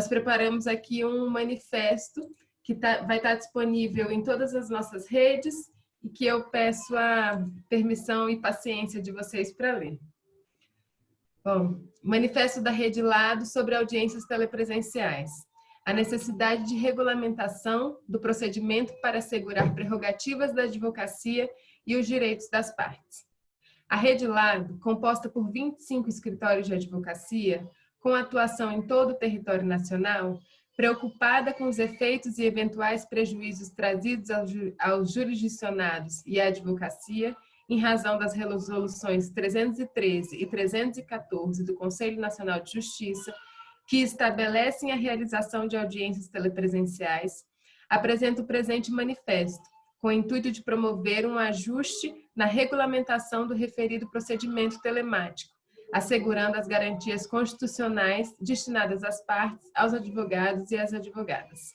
nós preparamos aqui um manifesto que vai estar disponível em todas as nossas redes e que eu peço a permissão e paciência de vocês para ler. Bom, Manifesto da Rede Lado sobre audiências telepresenciais. A necessidade de regulamentação do procedimento para assegurar prerrogativas da advocacia e os direitos das partes. A Rede Lado, composta por 25 escritórios de advocacia, com atuação em todo o território nacional, preocupada com os efeitos e eventuais prejuízos trazidos aos jurisdicionados e à advocacia, em razão das resoluções 313 e 314 do Conselho Nacional de Justiça, que estabelecem a realização de audiências telepresenciais, apresenta o presente manifesto, com o intuito de promover um ajuste na regulamentação do referido procedimento telemático, assegurando as garantias constitucionais destinadas às partes, aos advogados e às advogadas.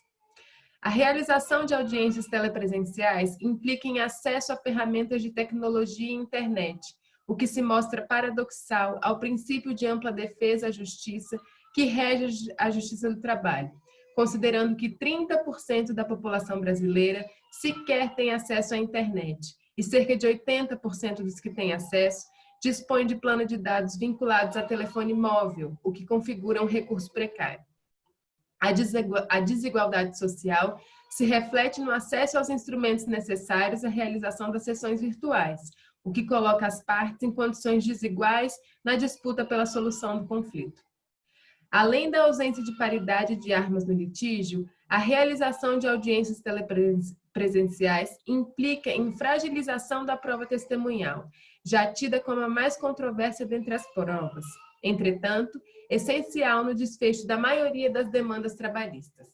A realização de audiências telepresenciais implica em acesso a ferramentas de tecnologia e internet, o que se mostra paradoxal ao princípio de ampla defesa à justiça que rege a Justiça do Trabalho, considerando que 30% da população brasileira sequer tem acesso à internet e cerca de 80% dos que têm acesso dispõe de plano de dados vinculados a telefone móvel, o que configura um recurso precário. A desigualdade social se reflete no acesso aos instrumentos necessários à realização das sessões virtuais, o que coloca as partes em condições desiguais na disputa pela solução do conflito. Além da ausência de paridade de armas no litígio, a realização de audiências telepresenciais implica em fragilização da prova testemunhal, já tida como a mais controversa dentre as provas, entretanto, essencial no desfecho da maioria das demandas trabalhistas.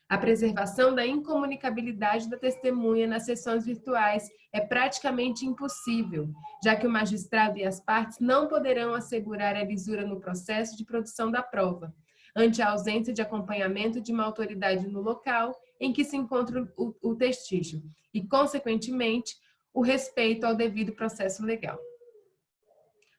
A preservação da incomunicabilidade da testemunha nas sessões virtuais é praticamente impossível, já que o magistrado e as partes não poderão assegurar a lisura no processo de produção da prova, ante a ausência de acompanhamento de uma autoridade no local em que se encontra o testígio e, consequentemente, o respeito ao devido processo legal.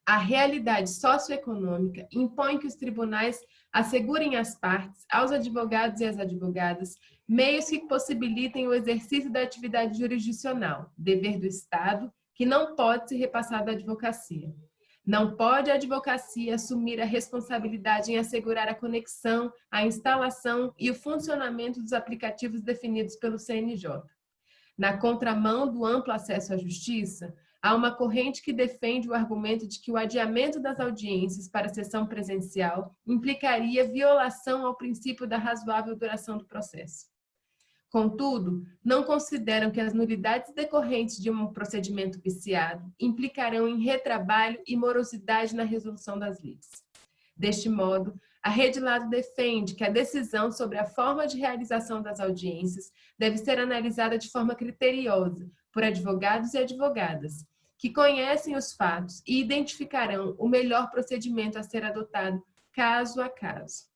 A realidade socioeconômica impõe que os tribunais assegurem às partes, aos advogados e às advogadas, meios que possibilitem o exercício da atividade jurisdicional, dever do Estado, que não pode se repassar da advocacia. Não pode a advocacia assumir a responsabilidade em assegurar a conexão, a instalação e o funcionamento dos aplicativos definidos pelo CNJ. Na contramão do amplo acesso à justiça, há uma corrente que defende o argumento de que o adiamento das audiências para a sessão presencial implicaria violação ao princípio da razoável duração do processo. Contudo, não consideram que as nulidades decorrentes de um procedimento viciado implicarão em retrabalho e morosidade na resolução das lides. Deste modo, a Rede Lado defende que a decisão sobre a forma de realização das audiências deve ser analisada de forma criteriosa por advogados e advogadas, que conhecem os fatos e identificarão o melhor procedimento a ser adotado caso a caso.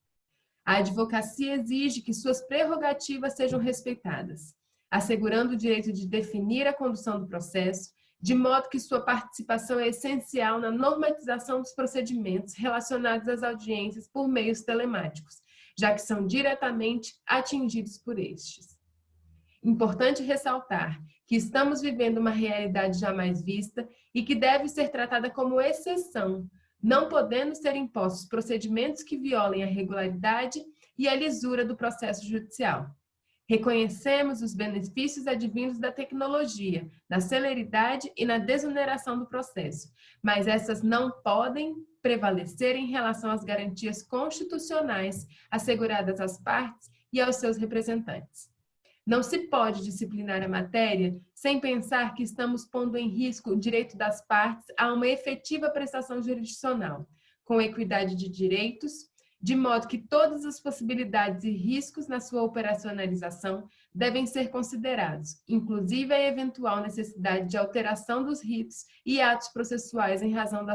A advocacia exige que suas prerrogativas sejam respeitadas, assegurando o direito de definir a condução do processo, de modo que sua participação é essencial na normatização dos procedimentos relacionados às audiências por meios telemáticos, já que são diretamente atingidos por estes. Importante ressaltar que estamos vivendo uma realidade jamais vista e que deve ser tratada como exceção, não podendo ser impostos procedimentos que violem a regularidade e a lisura do processo judicial. Reconhecemos os benefícios advindos da tecnologia, na celeridade e na desoneração do processo, mas essas não podem prevalecer em relação às garantias constitucionais asseguradas às partes e aos seus representantes. Não se pode disciplinar a matéria sem pensar que estamos pondo em risco o direito das partes a uma efetiva prestação jurisdicional, com equidade de direitos, de modo que todas as possibilidades e riscos na sua operacionalização devem ser considerados, inclusive a eventual necessidade de alteração dos ritos e atos processuais em razão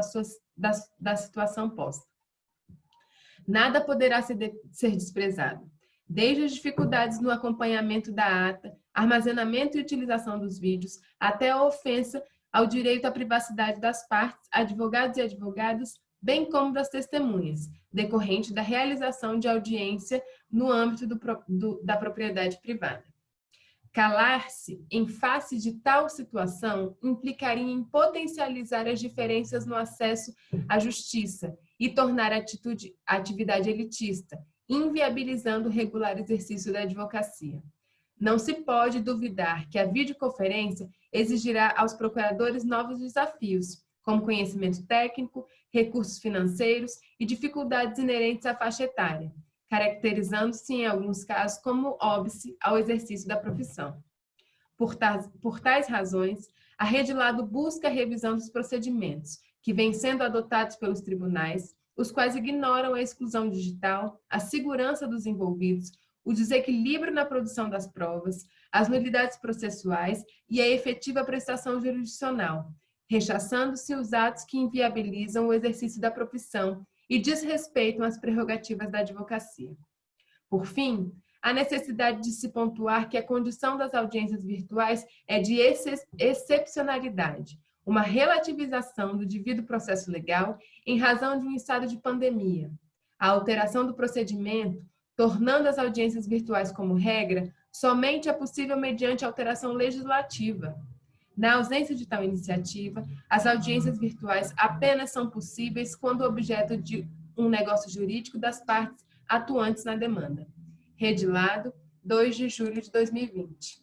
da situação posta. Nada poderá ser desprezado, desde as dificuldades no acompanhamento da ata, armazenamento e utilização dos vídeos, até a ofensa ao direito à privacidade das partes, advogados e advogadas bem como das testemunhas, decorrente da realização de audiência no âmbito da propriedade privada. Calar-se em face de tal situação implicaria em potencializar as diferenças no acesso à justiça e tornar a atividade elitista, inviabilizando o regular exercício da advocacia. Não se pode duvidar que a videoconferência exigirá aos procuradores novos desafios, como conhecimento técnico, recursos financeiros e dificuldades inerentes à faixa etária, caracterizando-se em alguns casos como óbice ao exercício da profissão. Por tais razões, a Rede Lado busca a revisão dos procedimentos que vêm sendo adotados pelos tribunais, os quais ignoram a exclusão digital, a segurança dos envolvidos, o desequilíbrio na produção das provas, as nulidades processuais e a efetiva prestação jurisdicional, rechaçando-se os atos que inviabilizam o exercício da profissão e desrespeitam as prerrogativas da advocacia. Por fim, a necessidade de se pontuar que a condição das audiências virtuais é de excepcionalidade, uma relativização do devido processo legal em razão de um estado de pandemia. A alteração do procedimento, tornando as audiências virtuais como regra, somente é possível mediante alteração legislativa. Na ausência de tal iniciativa, as audiências virtuais apenas são possíveis quando objeto de um negócio jurídico das partes atuantes na demanda. Rede Lado, 2 de julho de 2020.